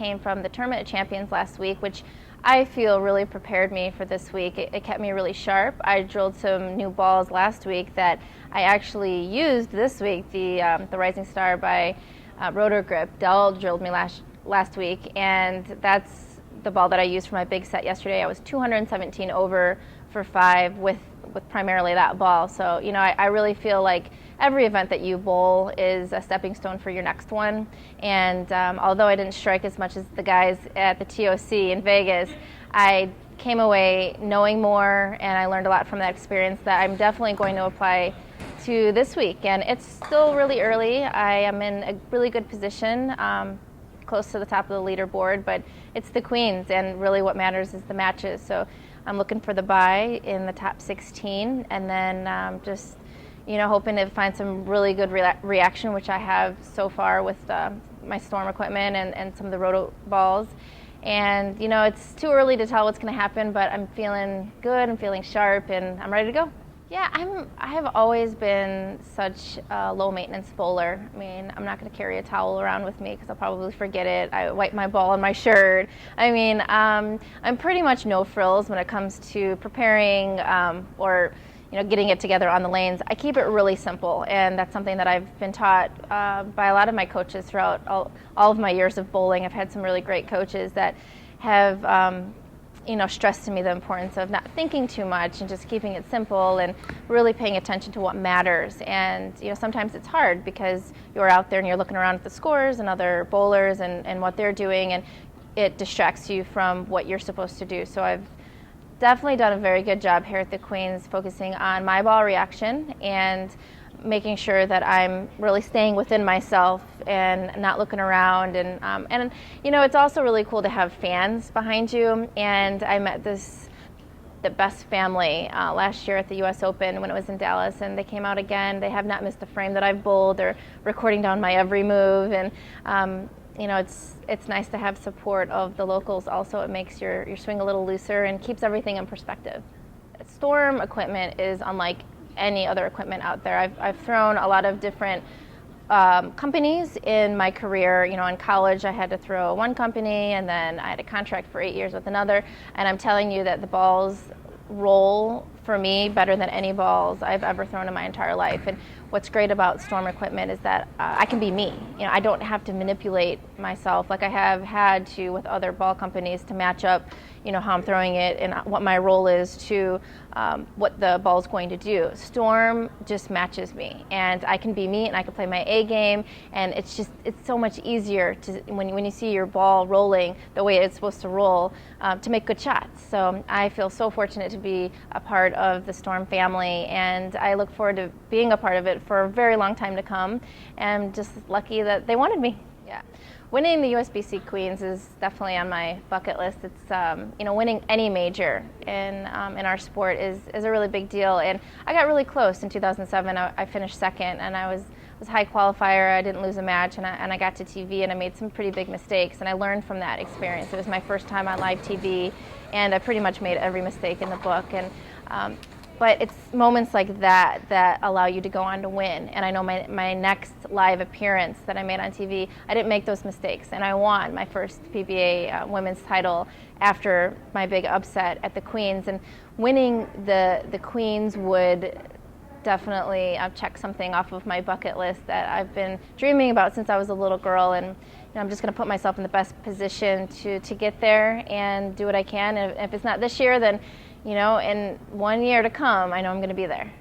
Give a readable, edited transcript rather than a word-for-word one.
came from the Tournament of Champions last week, which I feel really prepared me for this week. It kept me really sharp. I drilled some new balls last week that I actually used this week, the Rising Star by Rotor Grip. Dell drilled me last week, and that's the ball that I used for my big set yesterday. I was 217 over for 5 with primarily that ball. So, you know, I really feel like every event that you bowl is a stepping stone for your next one. And although I didn't strike as much as the guys at the TOC in Vegas, I came away knowing more, and I learned a lot from that experience that I'm definitely going to apply to this week. And it's still really early. I am in a really good position, close to the top of the leaderboard, but it's the Queens, and really what matters is the matches. So I'm looking for the bye in the top 16, and then just, you know, hoping to find some really good reaction, which I have so far with my Storm equipment and some of the roto balls. And, you know, it's too early to tell what's going to happen, but I'm feeling good, I'm feeling sharp, and I'm ready to go. Yeah, I have always been such a low-maintenance bowler. I mean, I'm not going to carry a towel around with me because I'll probably forget it. I wipe my ball on my shirt. I mean, I'm pretty much no frills when it comes to preparing or, you know, getting it together on the lanes. I keep it really simple, and that's something that I've been taught by a lot of my coaches throughout all of my years of bowling. I've had some really great coaches that have you know, stressed to me the importance of not thinking too much and just keeping it simple and really paying attention to what matters. And, you know, sometimes it's hard because you're out there and you're looking around at the scores and other bowlers and what they're doing, and it distracts you from what you're supposed to do. So I've definitely done a very good job here at the Queens focusing on my ball reaction and making sure that I'm really staying within myself and not looking around. And you know, it's also really cool to have fans behind you. And I met the best family last year at the US Open when it was in Dallas, and they came out again. They have not missed a frame that I've bowled. They're recording down my every move, and you know, it's nice to have support of the locals. Also, it makes your swing a little looser and keeps everything in perspective. Storm equipment is unlike any other equipment out there. I've thrown a lot of different companies in my career. You know, in college I had to throw one company, and then I had a contract for 8 years with another, and I'm telling you that the balls roll for me better than any balls I've ever thrown in my entire life. And what's great about Storm equipment is that I can be me. You know, I don't have to manipulate myself like I have had to with other ball companies to match up, you know, how I'm throwing it and what my role is to what the ball's going to do. Storm just matches me, and I can be me, and I can play my A game, and it's so much easier to when you see your ball rolling the way it's supposed to roll to make good shots. So I feel so fortunate to be a part of the Storm family, and I look forward to being a part of it for a very long time to come, and I'm just lucky that they wanted me. Yeah. Winning the USBC Queens is definitely on my bucket list. It's you know, winning any major in our sport is a really big deal, and I got really close in 2007. I finished second, and I was high qualifier. I didn't lose a match, and I got to TV, and I made some pretty big mistakes, and I learned from that experience. It was my first time on live TV, and I pretty much made every mistake in the book. And but it's moments like that that allow you to go on to win. And I know my next live appearance that I made on TV, I didn't make those mistakes, and I won my first PBA women's title after my big upset at the Queens. And winning the Queens would definitely check something off of my bucket list that I've been dreaming about since I was a little girl. And you know, I'm just going to put myself in the best position to get there and do what I can. And if it's not this year, then, you know, in 1 year to come, I know I'm going to be there.